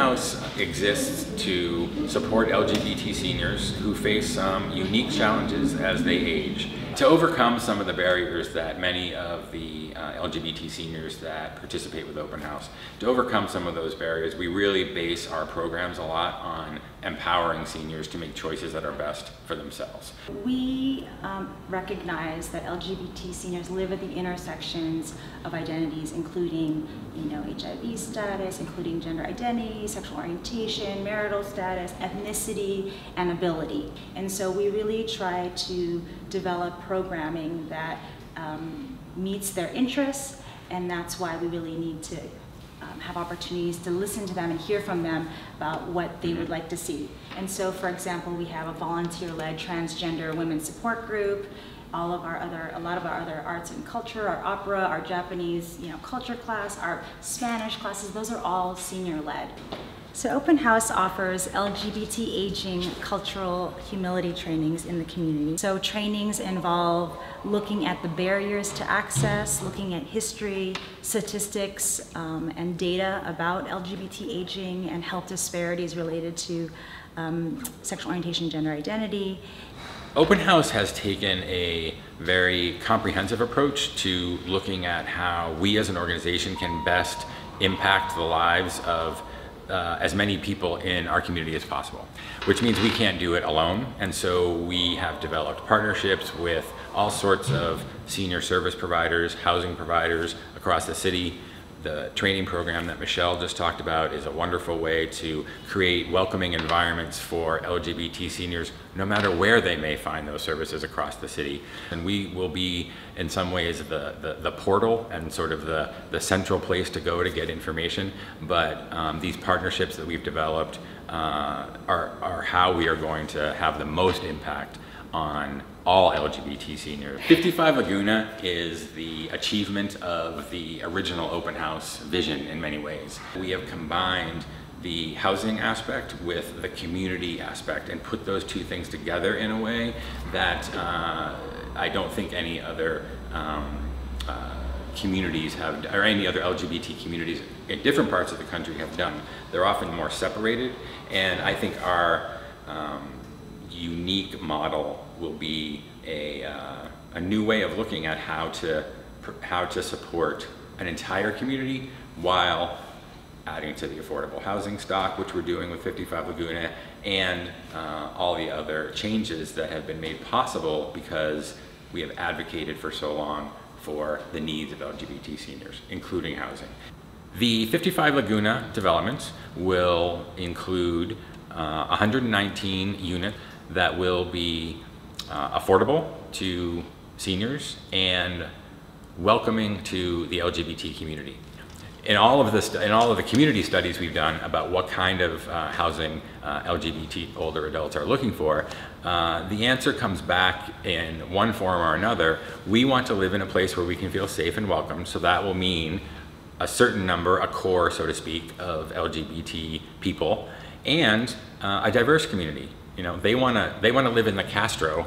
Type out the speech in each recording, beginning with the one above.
Openhouse exists to support LGBT seniors who face some unique challenges as they age. To overcome some of the barriers that many of the LGBT seniors that participate with Openhouse, to overcome some of those barriers, we really base our programs a lot on empowering seniors to make choices that are best for themselves. We recognize that LGBT seniors live at the intersections of identities, including, HIV status, including gender identity, sexual orientation, marital status, ethnicity, and ability. And so we really try to develop programming that meets their interests, and that's why we really need to have opportunities to listen to them and hear from them about what they would like to see. And so, for example, we have a volunteer-led transgender women's support group. A lot of our other arts and culture, our opera, our Japanese, culture class, our Spanish classes, those are all senior-led. So Openhouse offers LGBT aging cultural humility trainings in the community. So trainings involve looking at the barriers to access, looking at history, statistics, and data about LGBT aging and health disparities related to sexual orientation, gender identity. Openhouse has taken a very comprehensive approach to looking at how we as an organization can best impact the lives of as many people in our community as possible, which means we can't do it alone. And so we have developed partnerships with all sorts of senior service providers, housing providers across the city. The training program that Michelle just talked about is a wonderful way to create welcoming environments for LGBT seniors, no matter where they may find those services across the city. And we will be, in some ways, the portal and sort of the central place to go to get information. But these partnerships that we've developed are how we are going to have the most impact on all LGBT seniors. 55 Laguna is the achievement of the original Openhouse vision in many ways. We have combined the housing aspect with the community aspect and put those two things together in a way that I don't think any other communities have, or any other LGBT communities in different parts of the country have done. They're often more separated, and I think our unique model will be a new way of looking at how to support an entire community while adding to the affordable housing stock, which we're doing with 55 Laguna, and all the other changes that have been made possible because we have advocated for so long for the needs of LGBT seniors, including housing. The 55 Laguna development will include 119 units that will be affordable to seniors and welcoming to the LGBT community. In all of the community studies we've done about what kind of housing LGBT older adults are looking for, the answer comes back in one form or another. We want to live in a place where we can feel safe and welcome, so that will mean a certain number, a core, so to speak, of LGBT people, and a diverse community. They want to live in the Castro,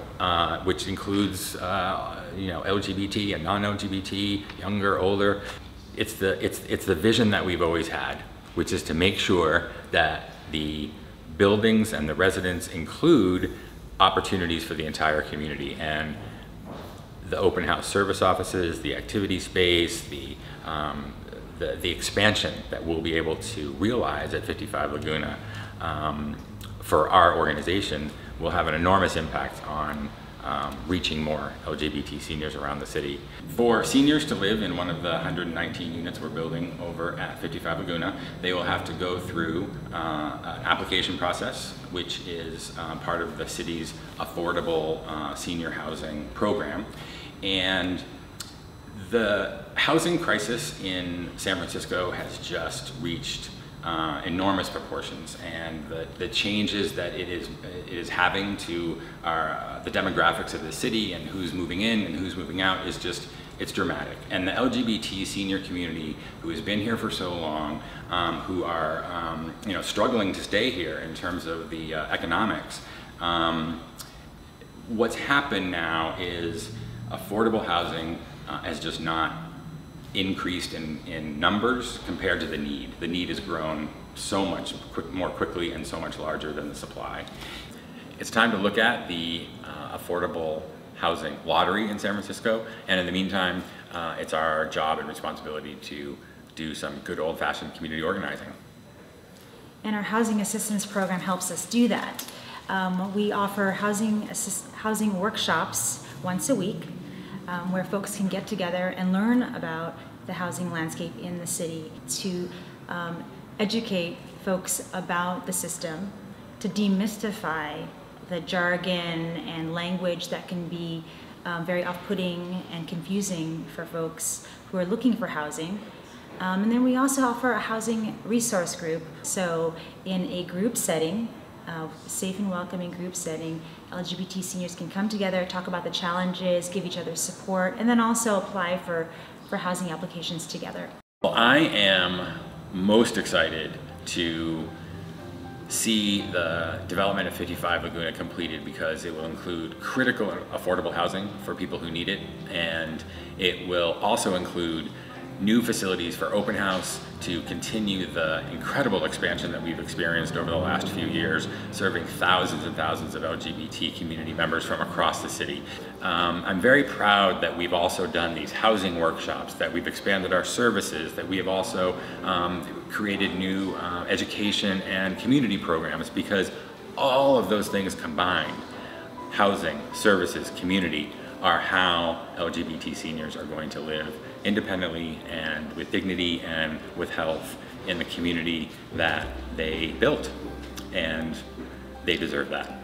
which includes LGBT and non-LGBT, younger, older. It's the vision that we've always had, which is to make sure that the buildings and the residents include opportunities for the entire community. And the open house service offices, the activity space, the expansion that we'll be able to realize at 55 Laguna for our organization will have an enormous impact on reaching more LGBT seniors around the city. For seniors to live in one of the 119 units we're building over at 55 Laguna, they will have to go through an application process, which is part of the city's affordable senior housing program. And the housing crisis in San Francisco has just reached enormous proportions, and the changes that it is having to the demographics of the city and who's moving in and who's moving out is just, it's dramatic. And the LGBT senior community, who has been here for so long, who are struggling to stay here in terms of the economics, what's happened now is affordable housing has just not increased in numbers compared to the need. The need has grown so much more quickly and so much larger than the supply. It's time to look at the affordable housing lottery in San Francisco, and in the meantime, it's our job and responsibility to do some good old-fashioned community organizing. And our housing assistance program helps us do that. We offer housing workshops once a week where folks can get together and learn about the housing landscape in the city, to educate folks about the system, to demystify the jargon and language that can be very off-putting and confusing for folks who are looking for housing. And then we also offer a housing resource group. So in a group setting, safe and welcoming group setting, LGBT seniors can come together, talk about the challenges, give each other support, and then also apply for housing applications together. Well, I am most excited to see the development of 55 Laguna completed, because it will include critical affordable housing for people who need it, and it will also include new facilities for Openhouse to continue the incredible expansion that we've experienced over the last few years, serving thousands and thousands of LGBT community members from across the city. I'm very proud that we've also done these housing workshops, that we've expanded our services, that we have also created new education and community programs, because all of those things combined, housing, services, community, are how LGBT seniors are going to live independently and with dignity and with health in the community that they built, and they deserve that.